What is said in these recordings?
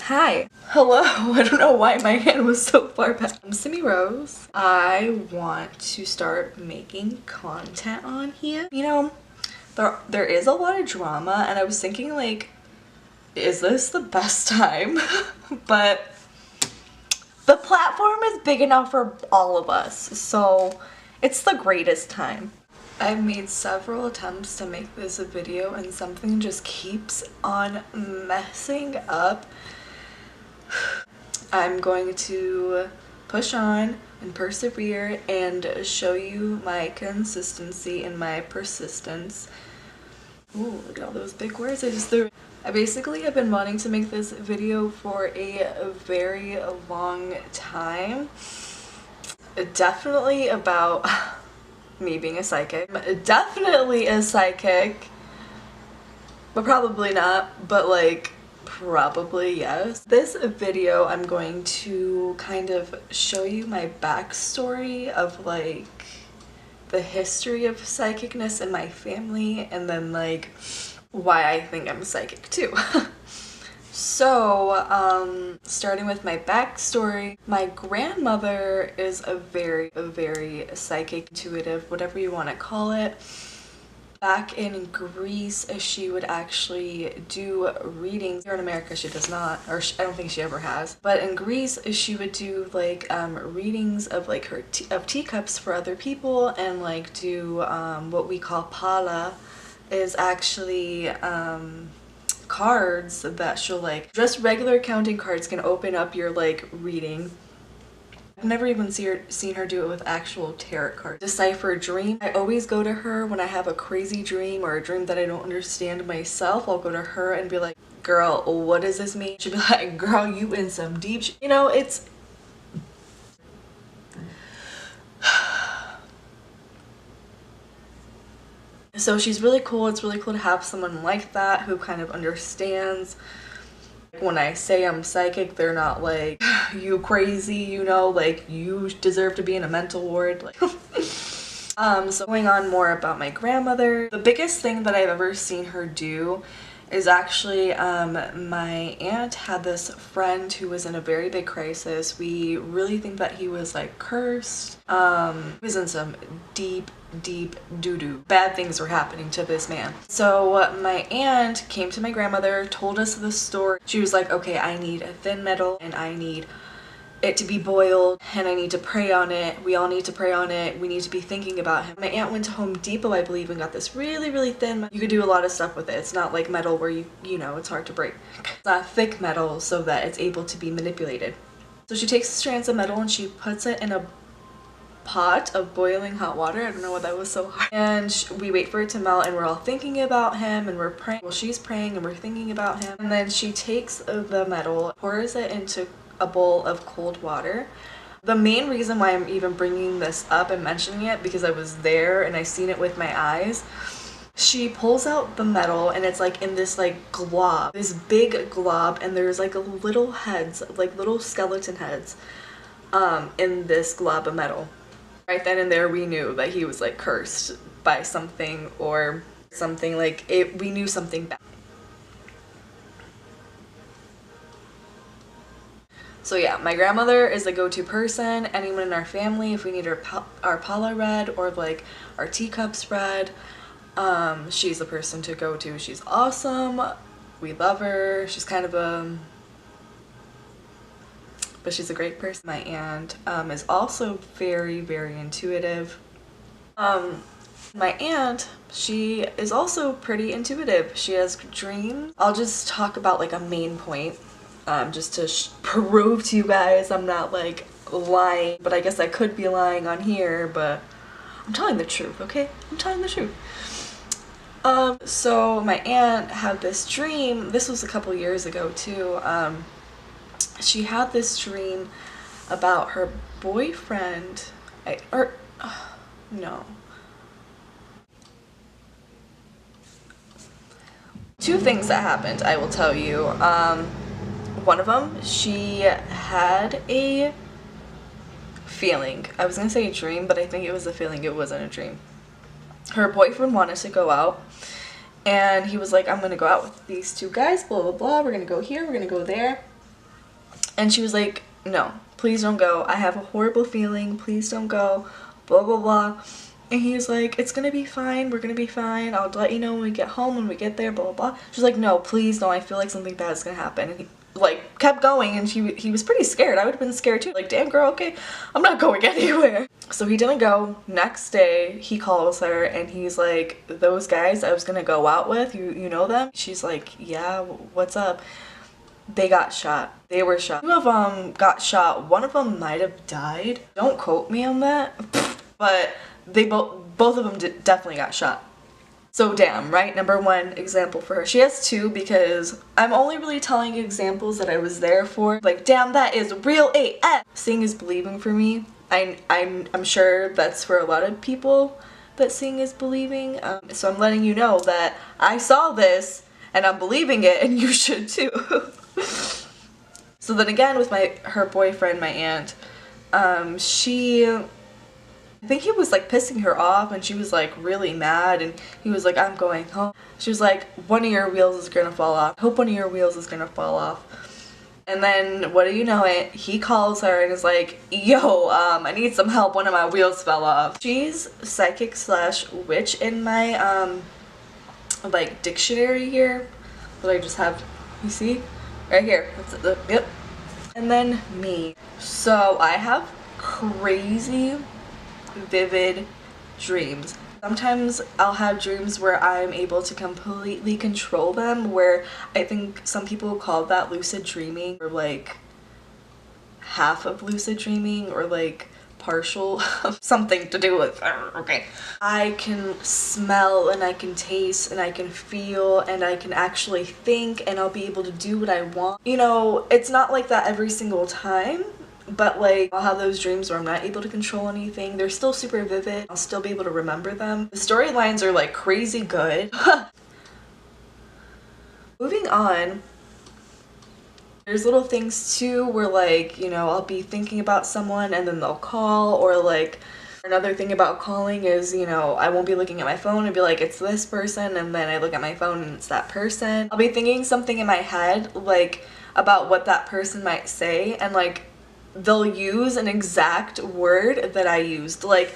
Hi. Hello. I don't know why my hand was so far back. I'm Simi Rose. I want to start making content on here. You know, there is a lot of drama and I was thinking like, is this the best time? But the platform is big enough for all of us, so it's the greatest time. I've made several attempts to make this a video and something just keeps on messing up. I'm going to push on and persevere and show you my consistency and my persistence. Ooh, look at all those big words I just threw. I basically have been wanting to make this video for a very long time. Definitely about me being a psychic. Definitely a psychic, but probably not, but like probably yes. This video I'm going to kind of show you my backstory of like the history of psychicness in my family and then like why I think I'm psychic too. So, starting with my backstory, my grandmother is a very psychic, intuitive, whatever you want to call it. Back in Greece, she would actually do readings. Here in America, she does not, or I don't think she ever has. But in Greece, she would do like readings of like her teacups for other people, and like do what we call pala, is actually cards that she'll like, just regular counting cards can open up your like reading. I've never even seen her do it with actual tarot cards. Decipher a dream. I always go to her when I have a crazy dream or a dream that I don't understand myself. I'll go to her and be like, girl, what does this mean? She'll be like, girl, you in some deep shit. You know, it's... So she's really cool. It's really cool to have someone like that who kind of understands. When I say I'm psychic, they're not like, you crazy, you know, like you deserve to be in a mental ward. Like so going on more about my grandmother, the biggest thing that I've ever seen her do is actually my aunt had this friend who was in a very big crisis. We really think that he was like cursed. He was in some deep doo-doo. Bad things were happening to this man. So my aunt came to my grandmother, told us the story. She was like, okay, I need a thin metal and I need it to be boiled and I need to pray on it. We all need to pray on it. We need to be thinking about him. My aunt went to Home Depot, I believe, and got this really thin. You could do a lot of stuff with it. It's not like metal where you know, it's hard to break. It's not thick metal so that it's able to be manipulated. So she takes the strands of metal and she puts it in a pot of boiling hot water. I don't know why that was so hard. And we wait for it to melt and we're all thinking about him and we're praying. Well, she's praying and we're thinking about him. And then she takes the metal, pours it into a bowl of cold water. The main reason why I'm even bringing this up and mentioning it, because I was there and I seen it with my eyes. She pulls out the metal and it's like in this like glob, this big glob, and there's like little heads, like little skeleton heads in this glob of metal. Right then and there we knew that he was like cursed by something or something, like it, we knew something bad. So yeah, my grandmother is a go-to person. Anyone in our family, if we need our pala read or like our teacups read, she's the person to go to. She's awesome. We love her. She's kind of but she's a great person. My aunt is also very intuitive. My aunt, she is also pretty intuitive. She has dreams. I'll just talk about like a main point. Just to prove to you guys I'm not like lying, but I guess I could be lying on here, but I'm telling the truth, okay? I'm telling the truth. So my aunt had this dream. This was a couple years ago too. She had this dream about her boyfriend, no. Two things that happened, I will tell you. One of them, she had a feeling. I was gonna say a dream, but I think it was a feeling. It wasn't a dream. Her boyfriend wanted to go out and he was like, I'm gonna go out with these two guys, blah blah blah, we're gonna go here, we're gonna go there. And she was like, no, please don't go. I have a horrible feeling. Please don't go. Blah, blah, blah. And he was like, it's gonna be fine. We're gonna be fine. I'll let you know when we get home, when we get there, blah, blah, blah. She's like, no, please don't. I feel like something bad's gonna happen. And he, like, kept going, and he was pretty scared. I would have been scared too. Like, damn girl, okay, I'm not going anywhere. So he didn't go. Next day, he calls her, and he's like, those guys I was gonna go out with, you know them? She's like, yeah, what's up? They got shot. They were shot. 2 of them got shot. 1 of them might have died. Don't quote me on that. But they both of them definitely got shot. So damn, right? Number 1 example for her. She has 2 because I'm only really telling examples that I was there for. Like, damn, that is real AF. Seeing is believing for me. I'm sure that's for a lot of people that seeing is believing. So I'm letting you know that I saw this and I'm believing it, and you should too. So then again with her boyfriend, my aunt, I think he was like pissing her off, and she was like really mad, and he was like, I'm going home. She was like, one of your wheels is gonna fall off. I hope one of your wheels is gonna fall off. And then, what do you know it, he calls her and is like, yo, I need some help, one of my wheels fell off. She's psychic / witch in my like dictionary here that I just have, you see? Right here. That's it. Yep. And then me. So I have crazy vivid dreams. Sometimes I'll have dreams where I'm able to completely control them, where I think some people call that lucid dreaming, or like half of lucid dreaming, or like partial, something to do with, okay. I can smell, and I can taste, and I can feel, and I can actually think, and I'll be able to do what I want. You know, it's not like that every single time, but like, I'll have those dreams where I'm not able to control anything. They're still super vivid. I'll still be able to remember them. The storylines are like crazy good. Moving on, there's little things too where like, you know, I'll be thinking about someone and then they'll call, or like another thing about calling is, you know, I won't be looking at my phone and be like, it's this person, and then I look at my phone and it's that person. I'll be thinking something in my head like about what that person might say, and like they'll use an exact word that I used, like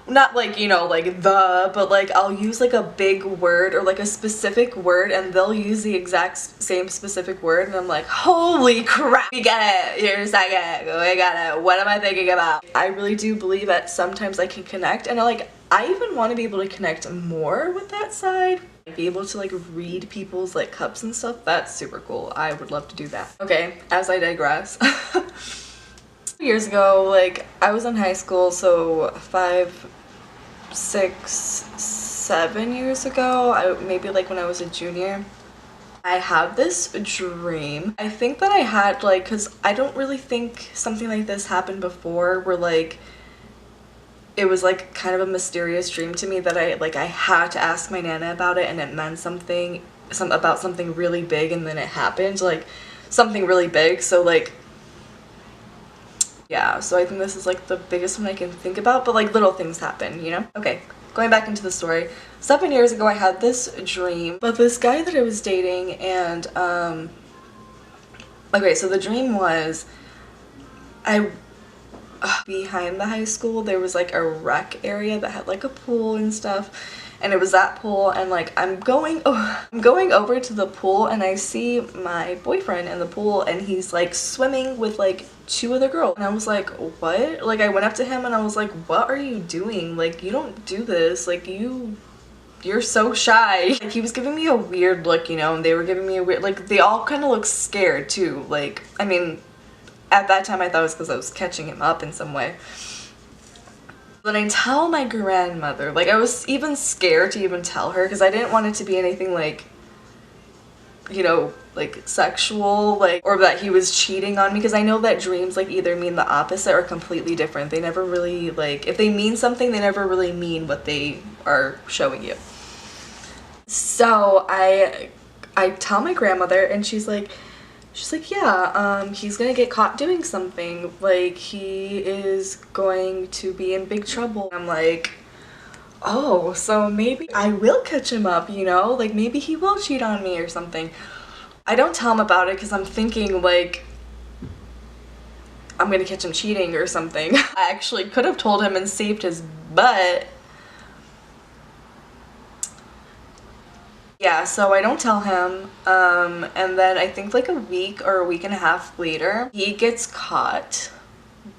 not like, you know, like but like I'll use like a big word or like a specific word, and they'll use the exact same specific word, and I'm like, holy crap, we get it, here a second, we got it, what am I thinking about? I really do believe that sometimes I can connect, and I even want to be able to connect more with that side. Be able to like read people's like cups and stuff. That's super cool. I would love to do that. Okay, as I digress. Years ago, like I was in high school, so 5, 6, 7 years ago, maybe like when I was a junior, I had this dream. I think that I had like, because I don't really think something like this happened before, where like it was like kind of a mysterious dream to me that I had to ask my nana about it, and it meant something about something really big, and then it happened, like something really big. So like, yeah, so I think this is like the biggest one I can think about, but like little things happen, you know? Okay, going back into the story. 7 years ago I had this dream, but this guy that I was dating, and okay, so the dream was behind the high school there was like a rec area that had like a pool and stuff, and it was that pool, and like I'm going over to the pool, and I see my boyfriend in the pool, and he's like swimming with like 2 other girls, and I was like, what? Like I went up to him and I was like, what are you doing? Like, you don't do this, like you're so shy. Like he was giving me a weird look, you know, and they were giving me a weird, like they all kind of looked scared too. Like, I mean, at that time I thought it was because I was catching him up in some way. Then I tell my grandmother, like I was even scared to even tell her, because I didn't want it to be anything like, you know, like sexual, like, or that he was cheating on me, because I know that dreams like either mean the opposite or completely different. They never really, like, if they mean something, they never really mean what they are showing you. So I tell my grandmother, and she's like, yeah, he's gonna get caught doing something, like he is going to be in big trouble. I'm like, oh, so maybe I will catch him up, you know, like maybe he will cheat on me or something. I don't tell him about it because I'm thinking like, I'm gonna catch him cheating or something. I actually could have told him and saved his butt. Yeah, so I don't tell him, and then I think like a week or a week and a half later, he gets caught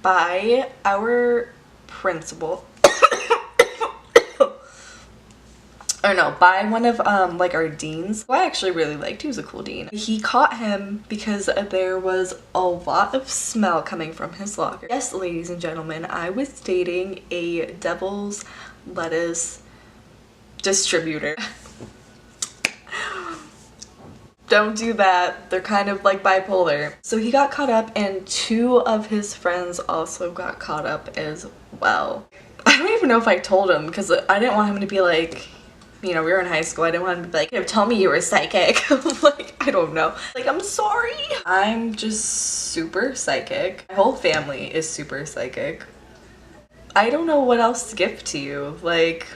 by our principal. Or no, by one of like our deans, who I actually really liked. He was a cool dean. He caught him because there was a lot of smell coming from his locker. Yes, ladies and gentlemen, I was dating a devil's lettuce distributor. Don't do that. They're kind of like bipolar. So he got caught up and 2 of his friends also got caught up as well. I don't even know if I told him because I didn't want him to be like, you know, we were in high school. I didn't want him to be like, tell me you were psychic. Like, I don't know. Like, I'm sorry. I'm just super psychic. My whole family is super psychic. I don't know what else to give to you. Like,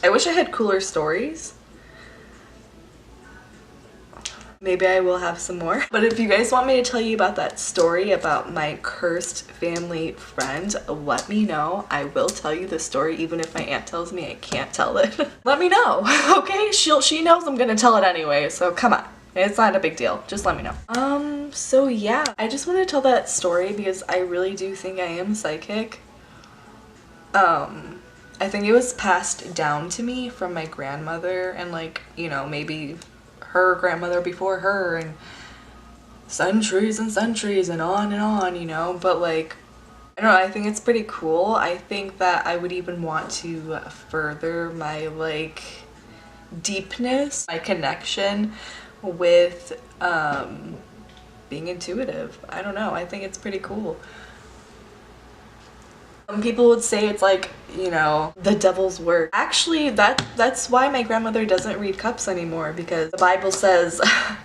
I wish I had cooler stories. Maybe I will have some more. But if you guys want me to tell you about that story about my cursed family friend, let me know. I will tell you the story even if my aunt tells me I can't tell it. Let me know, okay? She knows I'm gonna tell it anyway, so come on. It's not a big deal. Just let me know. So yeah, I just want to tell that story because I really do think I am psychic. I think it was passed down to me from my grandmother and like, you know, maybe her grandmother before her and centuries and on, you know, but like, I don't know, I think it's pretty cool. I think that I would even want to further my like deepness, my connection with being intuitive. I don't know, I think it's pretty cool. Some people would say it's like, you know, the devil's work. Actually, that's why my grandmother doesn't read cups anymore, because the Bible says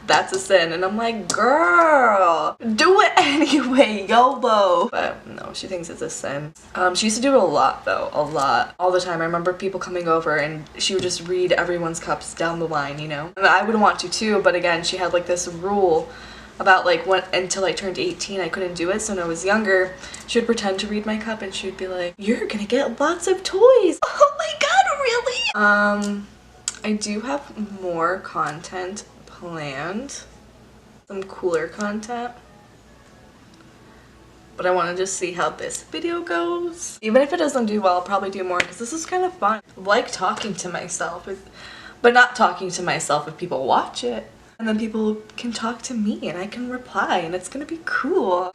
that's a sin. And I'm like, girl, do it anyway, YOLO. But no, she thinks it's a sin. She used to do it a lot though, a lot. All the time. I remember people coming over and she would just read everyone's cups down the line, you know? And I would want to too, but again, she had like this rule about like until I turned 18 I couldn't do it. So when I was younger, she would pretend to read my cup and she would be like, you're gonna get lots of toys. Oh my god, really? I do have more content planned, some cooler content, but I want to just see how this video goes. Even if it doesn't do well, I'll probably do more because this is kind of fun. I like talking to myself, but not talking to myself if people watch it. And then people can talk to me and I can reply and it's gonna be cool.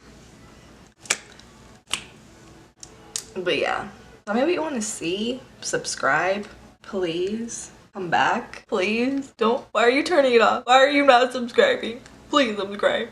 But yeah, tell me what you want to see. Subscribe, please. Come back, please. Don't. Why are you turning it off? Why are you not subscribing? Please subscribe.